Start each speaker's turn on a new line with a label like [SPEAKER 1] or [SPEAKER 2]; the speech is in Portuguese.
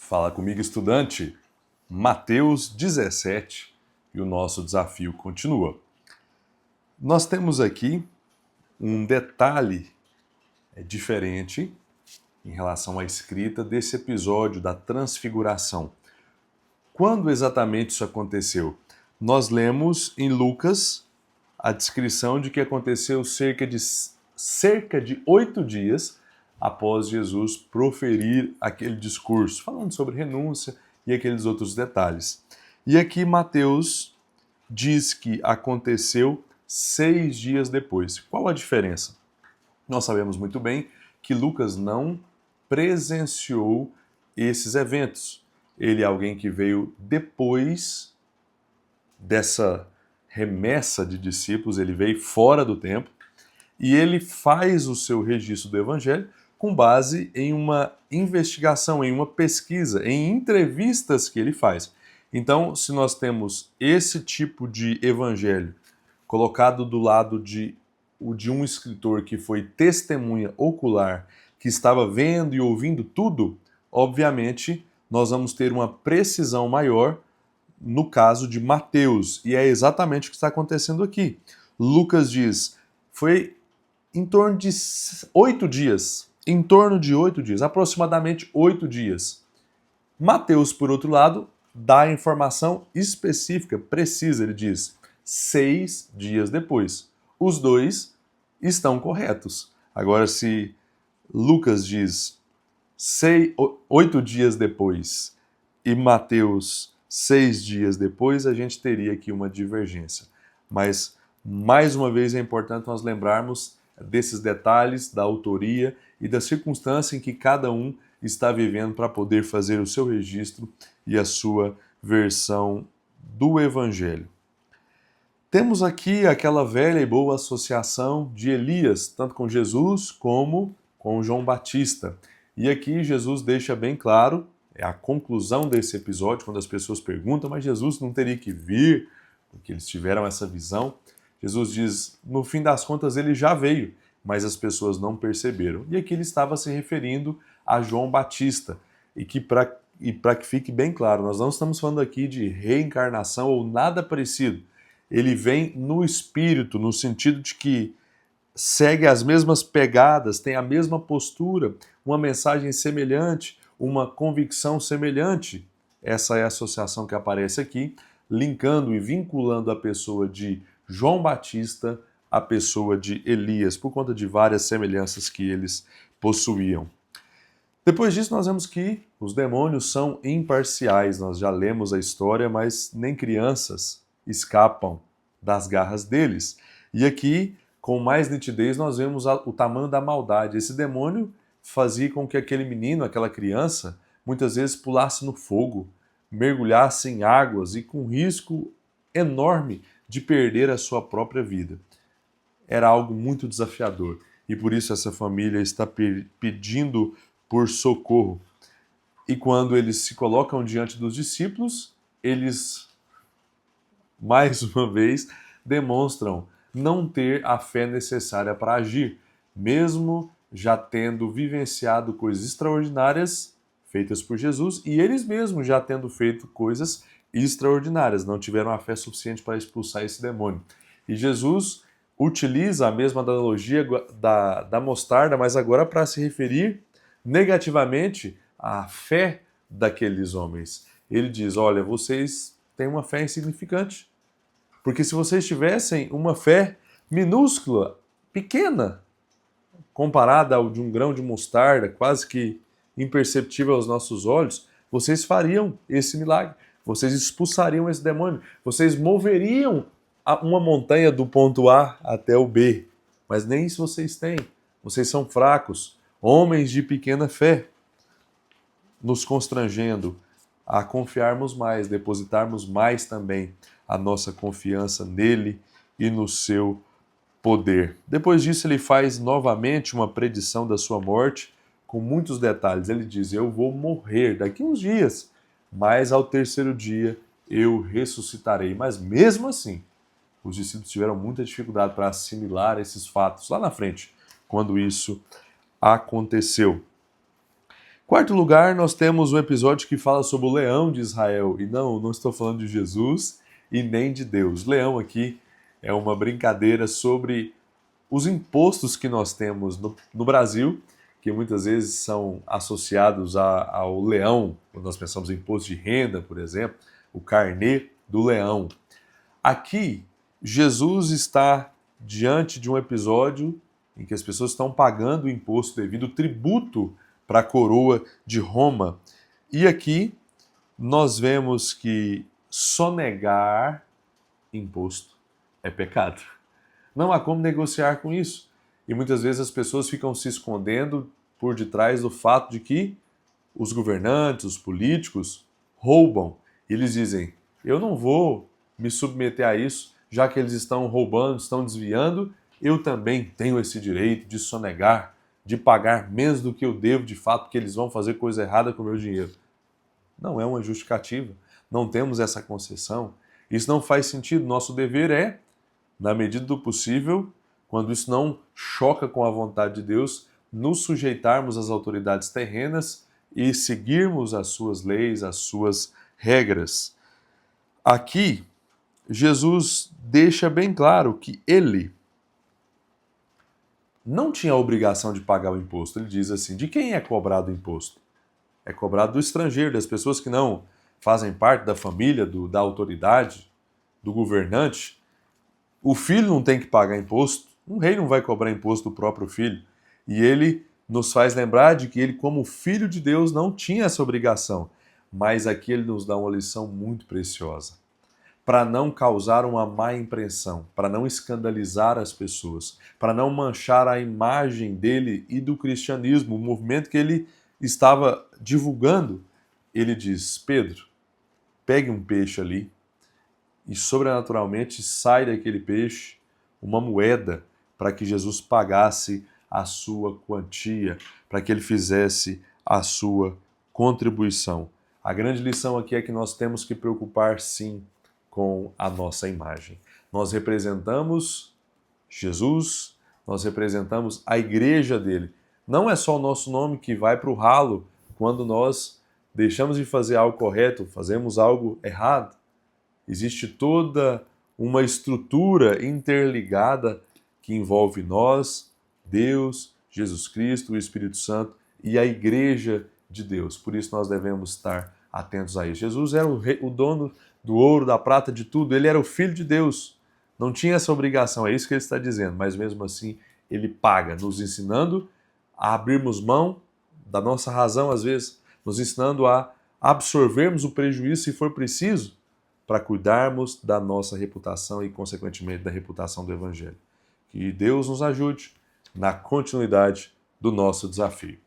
[SPEAKER 1] Fala comigo, estudante. Mateus 17 e o nosso desafio continua. Nós temos aqui um detalhe diferente em relação à escrita desse episódio da Transfiguração. Quando exatamente isso aconteceu? Nós lemos em Lucas a descrição de que aconteceu cerca de 8 dias após Jesus proferir aquele discurso, falando sobre renúncia e aqueles outros detalhes. E aqui Mateus diz que aconteceu 6 dias depois. Qual a diferença? Nós sabemos muito bem que Lucas não presenciou esses eventos. Ele é alguém que veio depois dessa remessa de discípulos, ele veio fora do tempo e ele faz o seu registro do evangelho com base em uma investigação, em uma pesquisa, em entrevistas que ele faz. Então, se nós temos esse tipo de evangelho colocado do lado de um escritor que foi testemunha ocular, que estava vendo e ouvindo tudo, obviamente nós vamos ter uma precisão maior no caso de Mateus, e é exatamente o que está acontecendo aqui. Lucas diz, foi em torno de 8 dias, aproximadamente 8 dias. Mateus, por outro lado, dá a informação específica, precisa, ele diz, 6 dias depois. Os dois estão corretos. Agora, se Lucas diz 8 dias depois e Mateus 6 dias depois, a gente teria aqui uma divergência. Mas, mais uma vez, é importante nós lembrarmos desses detalhes, da autoria e da circunstância em que cada um está vivendo para poder fazer o seu registro e a sua versão do Evangelho. Temos aqui aquela velha e boa associação de Elias, tanto com Jesus como com João Batista. E aqui Jesus deixa bem claro, é a conclusão desse episódio, quando as pessoas perguntam, mas Jesus não teria que vir, porque eles tiveram essa visão. Jesus diz, no fim das contas ele já veio, mas as pessoas não perceberam. E aqui ele estava se referindo a João Batista. E para que fique bem claro, nós não estamos falando aqui de reencarnação ou nada parecido. Ele vem no espírito, no sentido de que segue as mesmas pegadas, tem a mesma postura, uma mensagem semelhante, uma convicção semelhante. Essa é a associação que aparece aqui, linkando e vinculando a pessoa de João Batista à pessoa de Elias, por conta de várias semelhanças que eles possuíam. Depois disso, nós vemos que os demônios são imparciais. Nós já lemos a história, mas nem crianças escapam das garras deles. E aqui, com mais nitidez, nós vemos o tamanho da maldade. Esse demônio fazia com que aquele menino, aquela criança, muitas vezes pulasse no fogo, mergulhasse em águas e com risco enorme de perder a sua própria vida. Era algo muito desafiador e por isso essa família está pedindo por socorro. E quando eles se colocam diante dos discípulos, eles, mais uma vez, demonstram não ter a fé necessária para agir, mesmo já tendo vivenciado coisas extraordinárias feitas por Jesus e eles mesmos já tendo feito coisas extraordinárias, não tiveram a fé suficiente para expulsar esse demônio. E Jesus utiliza a mesma analogia da mostarda, mas agora para se referir negativamente à fé daqueles homens. Ele diz, olha, vocês têm uma fé insignificante, porque se vocês tivessem uma fé minúscula, pequena, comparada ao de um grão de mostarda, quase que imperceptível aos nossos olhos, vocês fariam esse milagre. Vocês expulsariam esse demônio. Vocês moveriam uma montanha do ponto A até o B. Mas nem isso vocês têm. Vocês são fracos, homens de pequena fé, nos constrangendo a confiarmos mais, depositarmos mais também a nossa confiança nele e no seu poder. Depois disso, ele faz novamente uma predição da sua morte, com muitos detalhes. Ele diz, eu vou morrer daqui uns dias, mas ao terceiro dia eu ressuscitarei. Mas mesmo assim, os discípulos tiveram muita dificuldade para assimilar esses fatos lá na frente, quando isso aconteceu. Quarto lugar, nós temos um episódio que fala sobre o leão de Israel. E não estou falando de Jesus e nem de Deus. Leão aqui é uma brincadeira sobre os impostos que nós temos no Brasil, que muitas vezes são associados ao leão, quando nós pensamos em imposto de renda, por exemplo, o carnê do leão. Aqui, Jesus está diante de um episódio em que as pessoas estão pagando o imposto devido, o tributo para a coroa de Roma. E aqui nós vemos que sonegar imposto é pecado. Não há como negociar com isso. E muitas vezes as pessoas ficam se escondendo por detrás do fato de que os governantes, os políticos, roubam. E eles dizem, eu não vou me submeter a isso, já que eles estão roubando, estão desviando, eu também tenho esse direito de sonegar, de pagar menos do que eu devo de fato, porque eles vão fazer coisa errada com o meu dinheiro. Não é uma justificativa. Não temos essa concessão. Isso não faz sentido. Nosso dever é, na medida do possível, quando isso não choca com a vontade de Deus, nos sujeitarmos às autoridades terrenas e seguirmos as suas leis, as suas regras. Aqui, Jesus deixa bem claro que ele não tinha a obrigação de pagar o imposto. Ele diz assim, de quem é cobrado o imposto? É cobrado do estrangeiro, das pessoas que não fazem parte da família, da autoridade, do governante. O filho não tem que pagar imposto, um rei não vai cobrar imposto do próprio filho. E ele nos faz lembrar de que ele, como filho de Deus, não tinha essa obrigação. Mas aqui ele nos dá uma lição muito preciosa. Para não causar uma má impressão, para não escandalizar as pessoas, para não manchar a imagem dele e do cristianismo, o movimento que ele estava divulgando, ele diz, Pedro, pegue um peixe ali e sobrenaturalmente sai daquele peixe uma moeda para que Jesus pagasse a sua quantia, para que ele fizesse a sua contribuição. A grande lição aqui é que nós temos que preocupar sim com a nossa imagem. Nós representamos Jesus, nós representamos a igreja dele. Não é só o nosso nome que vai para o ralo quando nós deixamos de fazer algo correto, fazemos algo errado. Existe toda uma estrutura interligada que envolve nós, Deus, Jesus Cristo, o Espírito Santo e a igreja de Deus. Por isso nós devemos estar atentos a isso. Jesus era o dono do ouro, da prata, de tudo. Ele era o Filho de Deus. Não tinha essa obrigação, é isso que ele está dizendo. Mas mesmo assim, ele paga, nos ensinando a abrirmos mão da nossa razão, às vezes, nos ensinando a absorvermos o prejuízo, se for preciso, para cuidarmos da nossa reputação e, consequentemente, da reputação do Evangelho. Que Deus nos ajude na continuidade do nosso desafio.